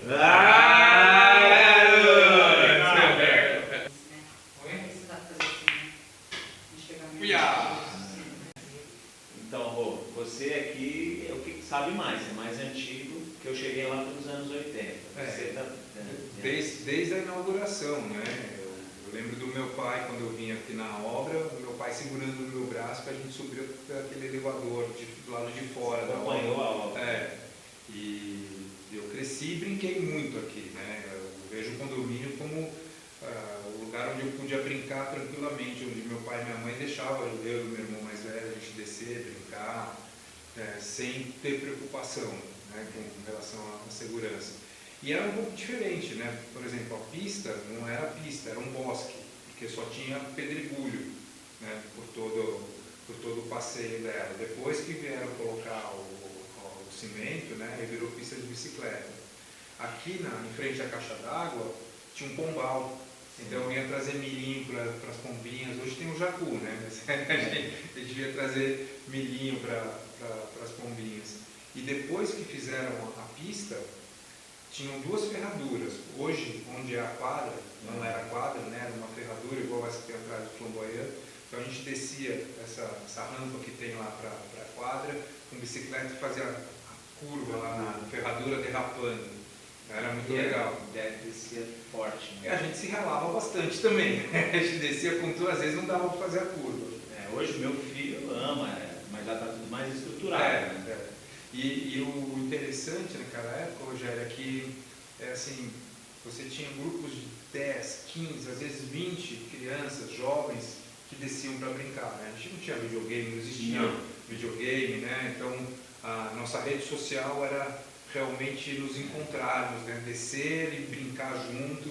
Ah, então, Rô, você aqui é o que sabe mais, é mais antigo, que eu cheguei lá nos anos 80. Você tá, desde a inauguração, né? Eu lembro do meu pai, quando eu vim aqui na obra, o meu pai segurando o meu braço para a gente subir aquele elevador do lado de fora da obra. E eu cresci e brinquei muito aqui, né? Eu vejo o condomínio como o lugar onde eu podia brincar tranquilamente, onde meu pai e minha mãe deixavam eu e meu irmão mais velho a gente descer, brincar, sem ter preocupação, né, com relação à segurança. E era um pouco diferente, né? Por exemplo, a pista não era pista, era um bosque, porque só tinha pedregulho, né, por todo o passeio dela. Depois que vieram colocar o cimento, né, aí virou pista de bicicleta. Aqui em frente à caixa d'água tinha um pombal, então eu ia trazer milhinho para as pombinhas. Hoje tem o jacu, né? Mas a gente devia trazer milhinho para as pombinhas. E depois que fizeram a pista, tinham duas ferraduras. Hoje, onde é a quadra, não era quadra, né? Era uma ferradura igual essa que tem atrás do Flamboyant. Então a gente descia essa rampa que tem lá para a quadra com bicicleta e fazia a curva lá na ferradura derrapando. Era muito legal. Deve ser forte, né? E a gente se ralava bastante também. A gente descia com tudo, às vezes não dava para fazer a curva. Hoje meu filho ama, mas já está tudo mais estruturado. Né? E o interessante naquela época, Rogério, é que assim, você tinha grupos de 10, 15, às vezes 20 crianças, jovens, que desciam para brincar. Né? A gente não tinha videogame, não existia videogame, né? Então a nossa rede social era realmente nos encontrarmos, né? Descer e brincar junto.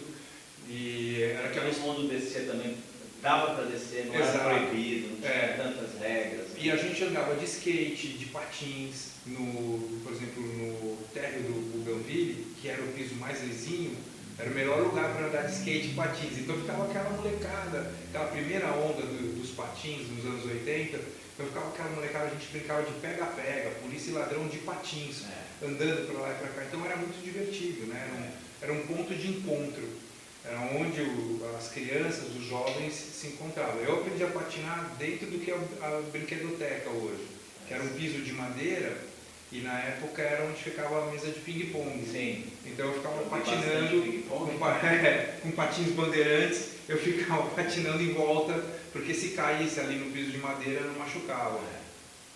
E era aquele mundo descer também, dava para descer, não era proibido, não tinha tantas regras. E a gente andava de skate, de patins, por exemplo, no térreo do Bougainville, que era o piso mais lisinho, era o melhor lugar para andar de skate e patins. Então ficava aquela molecada, aquela primeira onda dos patins nos anos 80, então ficava aquela molecada, a gente brincava de pega-pega, polícia e ladrão de patins, andando para lá e para cá. Então era muito divertido, né? Era um ponto de encontro, era onde as crianças, os jovens se encontravam. Eu aprendi a patinar dentro do que é a brinquedoteca hoje, que era um piso de madeira. E na época era onde ficava a mesa de ping-pong. Sim. Então eu ficava patinando com patins bandeirantes, eu ficava patinando em volta, porque se caísse ali no piso de madeira não machucava.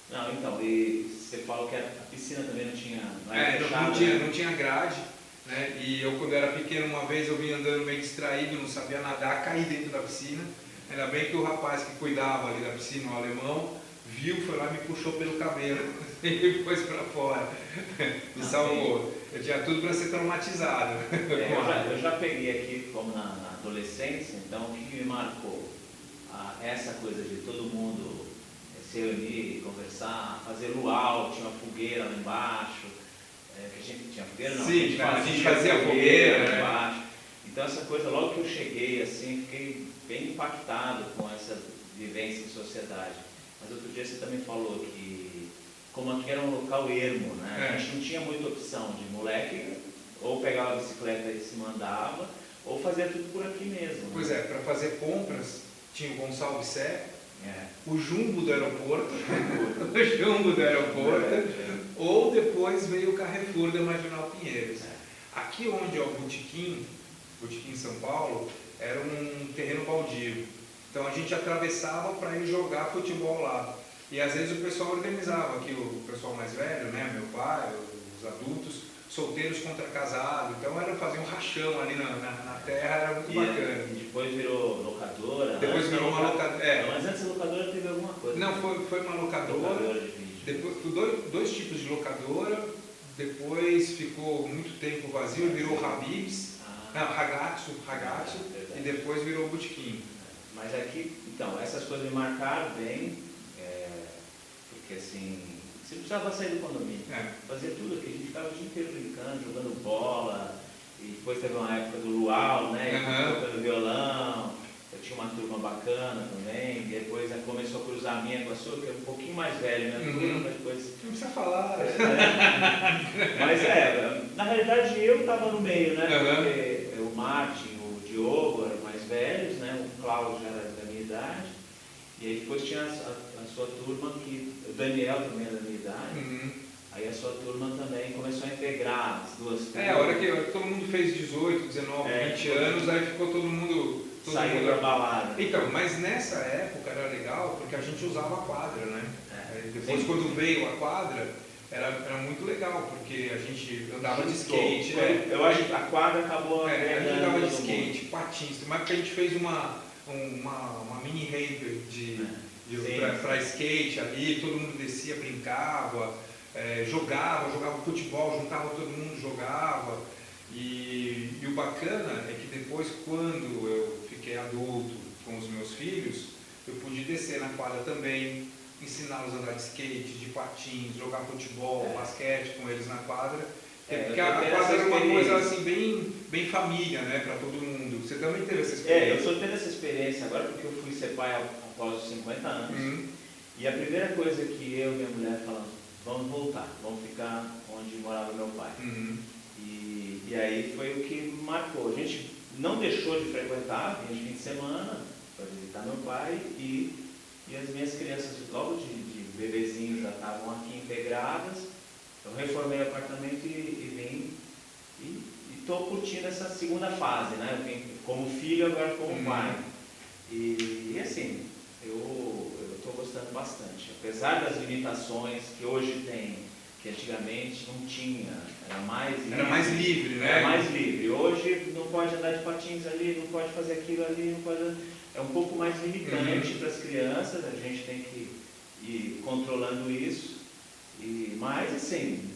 Não, então, e você falou que a piscina também não tinha. Não tinha grade, né? E eu, quando era pequeno, uma vez eu vim andando meio distraído, não sabia nadar, caí dentro da piscina. Ainda bem que o rapaz que cuidava ali da piscina, o alemão, viu, foi lá e me puxou pelo cabelo e pôs para fora, me salvou. Eu tinha tudo para ser traumatizado. Eu já peguei aqui como na adolescência, então o que me marcou? Essa coisa de todo mundo se reunir, conversar, fazer luau, tinha uma fogueira lá embaixo, que a gente tinha fogueira, não? Sim, a gente fazia fogueira lá embaixo. Então essa coisa, logo que eu cheguei, assim, fiquei bem impactado com essa vivência em sociedade. Mas outro dia você também falou que, como aqui era um local ermo, né? A gente não tinha muita opção de moleque, ou pegava a bicicleta e se mandava, ou fazia tudo por aqui mesmo. Né? Pois para fazer compras, tinha o Gonçalves Sé, o Jumbo do aeroporto, ou depois veio o Carrefour da Marginal Pinheiros. Aqui onde é o Botequim São Paulo, era um terreno baldio. Então a gente atravessava para ir jogar futebol lá. E às vezes o pessoal organizava aqui, o pessoal mais velho, né, meu pai, os adultos, solteiros contra casados. Então era fazer um rachão ali na terra, era muito bacana. E depois virou locadora. Depois virou uma locadora. Mas antes a locadora teve alguma coisa. Não, foi uma locadora. Depois, dois tipos de locadora. Depois ficou muito tempo vazio, virou Habib's, Ragazzo, e depois virou Botequim. Mas aqui, então, essas coisas me marcaram bem, porque assim, você precisava sair do condomínio, fazia tudo aqui, a gente ficava o dia inteiro brincando, jogando bola, e depois teve uma época do luau, né, tocando violão, eu tinha uma turma bacana também, e depois começou a cruzar a minha com a sua, que é um pouquinho mais velha, né, mas depois... Não precisa falar. Mas Na realidade eu estava no meio, né? Uhum. Porque o Martin, o Diogo eram mais velhos, né? O Cláudio já era da minha idade. E aí depois tinha a sua turma, o Daniel também era da minha idade. Uhum. Aí a sua turma também começou a integrar as duas turmas. A hora que todo mundo fez 18, 19, 20 anos, aí ficou todo mundo... Saiu da balada. Então, mas nessa época era legal porque a gente usava a quadra, né? Depois, Sim. quando veio a quadra, era muito legal, porque a gente andava de skate. Eu acho que a quadra acabou. A gente andava de skate, patins, mas porque a gente fez uma mini ramp para skate ali, todo mundo descia, brincava, jogava futebol, juntava todo mundo, jogava. E o bacana é que depois, quando eu fiquei adulto com os meus filhos, eu pude descer na quadra também, ensiná-los a andar de skate, de patins, jogar futebol, basquete com eles na quadra. Porque a quadra era uma coisa assim, bem família, né, para todo mundo. Você também teve essa experiência? Eu estou tendo essa experiência agora porque eu fui ser pai após os 50 anos. E a primeira coisa que eu e minha mulher falamos, vamos voltar, vamos ficar onde morava meu pai. E aí foi o que marcou. A gente não deixou de frequentar, vinha de fim de semana para visitar meu pai e as minhas crianças logo de bebezinhos já estavam aqui integradas. Eu reformei o apartamento e vim e estou curtindo essa segunda fase, né? Eu vim como filho, agora como pai. E assim, eu estou gostando bastante. Apesar das limitações que hoje tem, que antigamente não tinha, era mais livre, né? Era mais livre. Hoje não pode andar de patins ali, não pode fazer aquilo ali, não pode... É um pouco mais limitante para as crianças, a gente tem que ir controlando isso. Mas assim...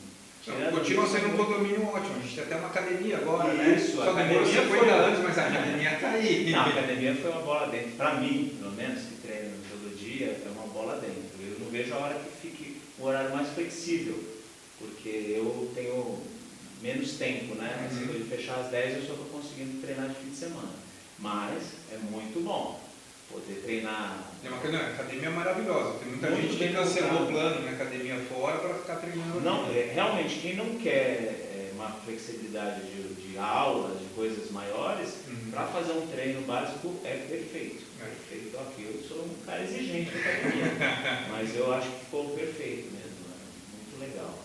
Continua sendo um condomínio ótimo, a gente tem até uma academia agora, né? Isso, só demorou 50 anos, mas a academia está aí. Não, a academia foi uma bola dentro. Para mim, pelo menos, que treino todo dia, é uma bola dentro. Eu não vejo a hora que fique um horário mais flexível, porque eu tenho menos tempo, né? Se eu fechar às 10, eu só estou conseguindo treinar de fim de semana. Mas é muito bom poder treinar. A academia é maravilhosa. Tem muita gente que cancelou o plano na academia fora para ficar treinando. Não, realmente, quem não quer uma flexibilidade de aulas, de coisas maiores, para fazer um treino básico é perfeito. Perfeito aqui. Eu sou um cara exigente na academia, mas eu acho que ficou perfeito mesmo. Muito legal.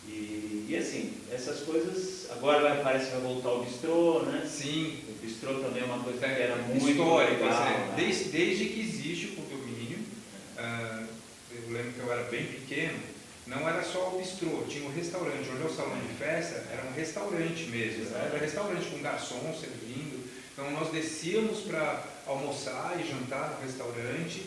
E assim, essas coisas, agora parece que vai voltar o bistrô, né? Sim. O bistrô também é uma coisa que era muito histórica, legal, né? Desde que existe o condomínio, eu lembro que eu era bem pequeno, não era só o bistrô, tinha o restaurante, onde é o salão de festa, era um restaurante mesmo, era restaurante com garçom servindo, então nós descíamos para almoçar e jantar no restaurante,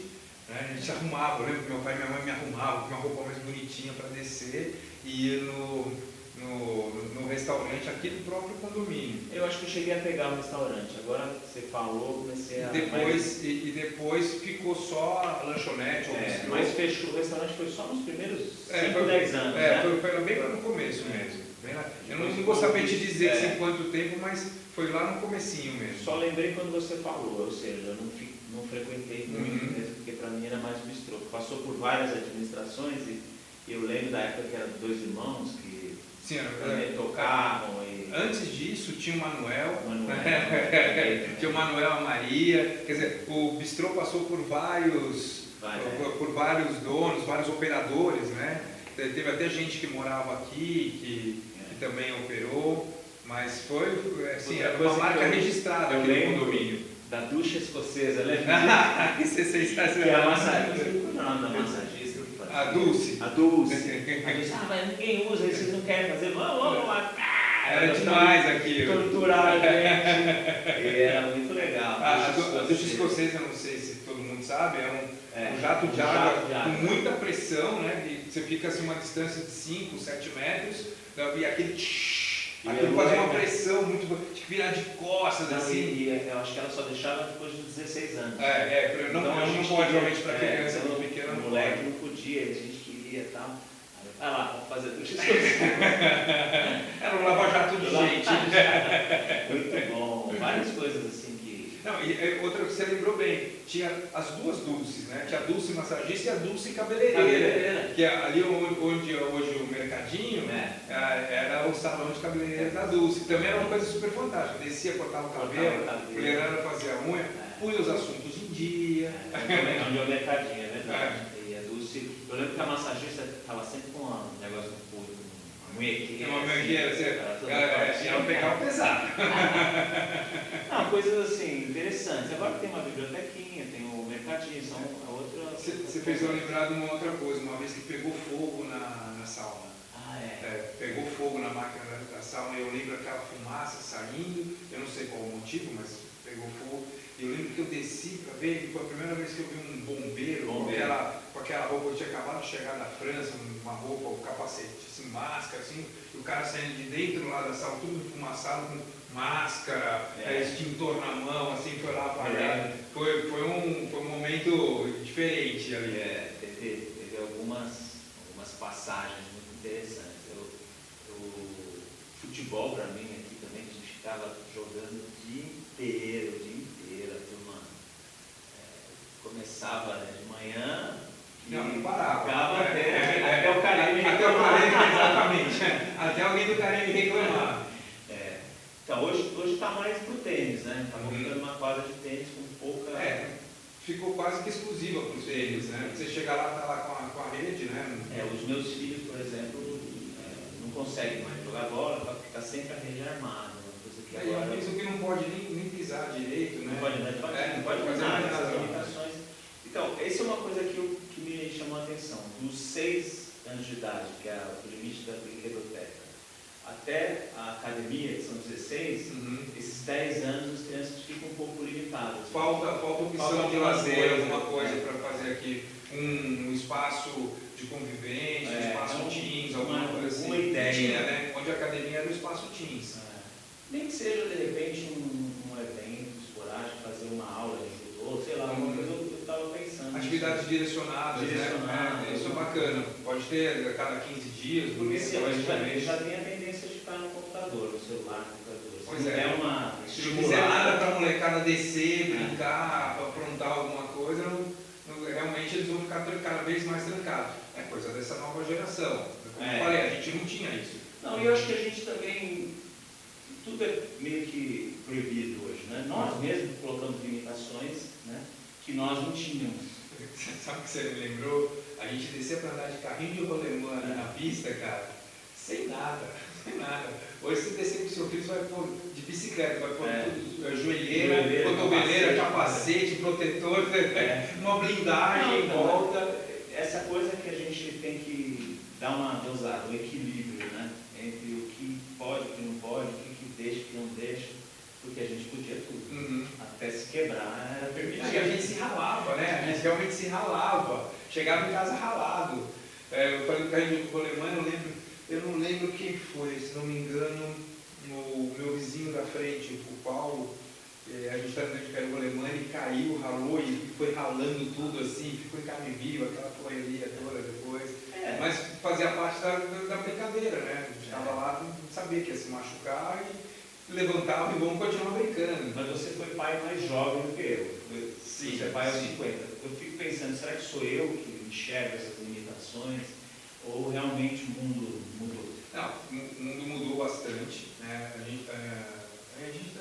né? A gente se arrumava, eu lembro que meu pai e minha mãe me arrumavam com uma roupa mais bonitinha para descer e ir no restaurante aqui do próprio condomínio. Eu acho que eu cheguei a pegar o restaurante, agora você falou, comecei a... Depois ficou só a lanchonete, mas fechou, o restaurante foi só nos primeiros 5, 10 anos, né? Foi bem lá no começo mesmo. Eu não vou saber te dizer em quanto tempo, mas foi lá no comecinho mesmo. Só lembrei quando você falou, ou seja, eu não frequentei muito mesmo, porque para mim era mais um bistrô. Passou por várias administrações e eu lembro da época que eram 2 irmãos que também tocavam. Antes disso tinha o Manuel. Tinha o Manuel, a Maria. Quer dizer, o bistrô passou por vários donos, vários operadores, né? Teve até gente que morava aqui, que também operou. Mas foi, assim, era uma marca registrada aqui no condomínio. Da ducha escocesa, lembra? Isso é sensacional. Que é a massagista, não é o nome da massagista? A Dulce. A Dulce. A gente, mas ninguém usa, vocês não querem fazer, vamos lá. Era demais aquilo. Torturar a gente. E era muito legal. A ducha escocesa, não sei se todo mundo sabe, é um jato de água com muita pressão, né? E você fica assim uma distância de 5, 7 metros, e aquele faz uma pressão muito boa, tinha que virar de costas, assim. E eu acho que ela só deixava depois dos 16 anos. Não pode realmente para criança muito pequena. O moleque não podia, a gente queria e tal. Vai lá, vamos fazer ducha escocesa. Era um lava-jato de gente. Muito bom, várias coisas assim que... Não, e outra que você lembrou bem, tinha as duas Dulces, né? Tinha a Dulce massagista e a Dulce cabeleireira. Que ali onde é hoje o mercadinho, era o salão de cabeleireira da Dulce. Também era uma coisa super fantástica. Descia, cortava o cabelo, mulherada fazia a unha, punha os assuntos em dia. Onde é o mercadinho, é verdade. E a Dulce, eu lembro que a massagista estava sempre com um negócio no público. Uma munhequeira, ela pegava pesado. Não, coisas assim, interessantes. Agora tem uma bibliotequinha, tem o mercadinho, são a outra... Você fez eu lembrar de uma outra coisa, uma vez que pegou fogo na sauna. Pegou fogo na máquina da sauna, eu lembro aquela fumaça saindo, eu não sei qual o motivo, mas pegou fogo. Eu lembro que eu desci para ver, foi a primeira vez que eu vi um bombeiro. Com aquela roupa, eu tinha acabado de chegar da França, uma roupa, um capacete, assim, máscara, assim, e o cara saindo de dentro lá da sala, tudo enfumaçado, com máscara, extintor na mão, assim, foi lá apagar. Foi um momento diferente ali. Teve algumas passagens muito interessantes. Futebol para mim aqui também, a gente ficava jogando o dia inteiro, a turma começava de manhã e não parava. Ficava até o Careme exatamente. Até alguém do Careme reclamar. Então hoje está mais pro tênis, né? Está montando uma quadra de tênis com pouca... Ficou quase que exclusiva para os tênis, né? Você chega lá, está lá com a rede, né? Os meus filhos, por exemplo, não conseguem mais jogar bola, porque está sempre a rede armada. Agora... Isso que não pode nem pisar direito, né? Não pode fazer nada, essas limitações. Então, essa é uma coisa que me chamou a atenção. Dos 6 anos de idade, que é o limite da biblioteca, até a academia, que são 16, esses 10 anos as crianças ficam um pouco limitadas. Falta opção de lazer, alguma coisa para fazer aqui. Um espaço de convivência, um espaço teens, alguma coisa assim. Uma ideia, né? Onde a academia era o espaço teens. Nem que seja, de repente, um evento esporádico, fazer uma aula de judô, sei lá, uma coisa eu estava pensando. Atividades direcionadas, né? Isso é bacana. Pode ter a cada 15 dias, porque já tem a tendência de ficar no computador, no celular, no computador. Pois Se não quiser nada para a molecada descer, brincar, aprontar alguma coisa, realmente eles vão ficar cada vez mais trancados. É coisa dessa nova geração. Como eu falei, a gente não tinha isso. Não, e eu acho que a gente também... Tudo é meio que proibido hoje, né? Nós mesmos colocamos limitações, né, que nós não tínhamos. Sabe o que você me lembrou? A gente descia para andar de carrinho de rolemã na pista, cara, sem nada. Hoje você descer com o seu filho, você vai pôr de bicicleta, vai pôr tudo, joelheira, cotoveleira, capacete, protetor, uma blindagem em volta. Essa coisa que a gente tem que dar uma dosada, um equilíbrio, né? Entre o que pode, o que não pode, o que deixa, o que não deixa, porque a gente podia tudo. Até se quebrar era permitido. A gente se ralava, né? A gente realmente se ralava. Chegava em casa ralado. Eu falei do carrinho de rolemã, eu não lembro quem foi, se não me engano, o meu vizinho da frente, o Paulo, a gente estava dentro de carrinho de rolemã, ele caiu, ralou e foi ralando tudo assim, ficou em carne viva, aquela correria toda depois. Mas fazia parte da brincadeira, né? A gente estava lá, não sabia que ia se machucar e levantava e vamos continuar brincando. Mas você foi pai mais jovem do que eu. Sim, você é pai aos 50. Eu fico pensando, será que sou eu que enxergo essas limitações ou realmente o mundo mudou? Não, o mundo mudou bastante, né? A gente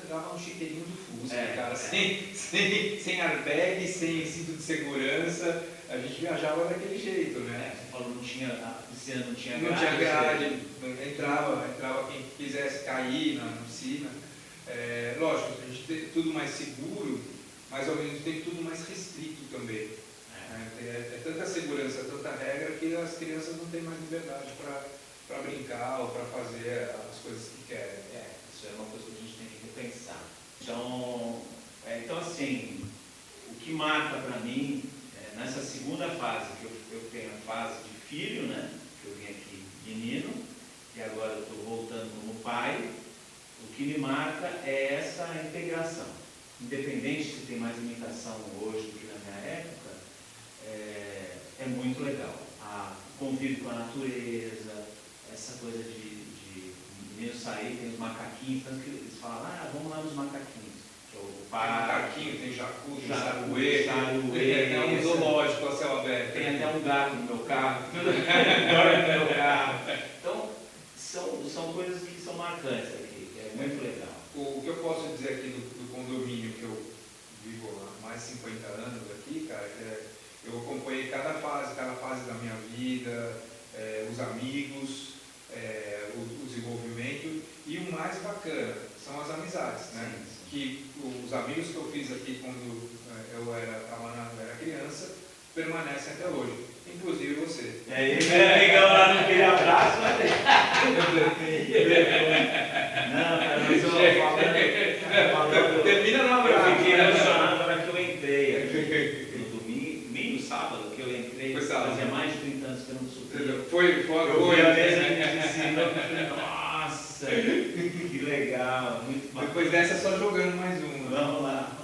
dava um chiqueirinho do Fusca, cara, sem airbag, sem cinto de segurança, a gente viajava daquele jeito, né? Você falou, não tinha piscina, não tinha grade. Não tinha grade, entrava quem quisesse cair na piscina. Lógico, a gente tem tudo mais seguro, mas ao mesmo tempo tudo mais restrito também. É tanta segurança, tanta regra que as crianças não têm mais liberdade para brincar ou para fazer as coisas que querem. Isso é uma coisa que a gente tem que repensar. Então assim, o que marca para mim, nessa segunda fase, que eu tenho a fase de filho, né? Que eu vim aqui menino, e agora eu estou voltando como pai, o que me marca é essa integração. Independente se tem mais limitação hoje do que na minha época, é muito legal. O convívio com a natureza, essa coisa de menino sair, tem os macaquinhos, tanto que eles falam, vamos lá nos macaquinhos. o Tem um parquinho, tem jacuzzi, saruê, é um zoológico a céu aberto. Tem até um gato no meu carro, tudo dorme no meu carro. Então, são coisas que são marcantes aqui, é muito legal. O que eu posso dizer aqui do condomínio que eu vivo há mais de 50 anos aqui, cara, eu acompanhei cada fase da minha vida, os amigos, o desenvolvimento, e o mais bacana são as amizades, né? Sim, sim. Que os amigos que eu fiz aqui quando eu era criança permanecem até hoje, inclusive você. Legal lá naquele abraço, não, cara, mas eu falando, termina no abraço. Eu fiquei emocionado na hora que eu entrei aqui, no domingo, sábado, que eu entrei, fazia mais de 30 anos que eu não subia. Foi eu vi a mesa de cima, eu falei, nossa, que legal, muito bacana. Depois dessa, só jogando mais uma. Vamos lá.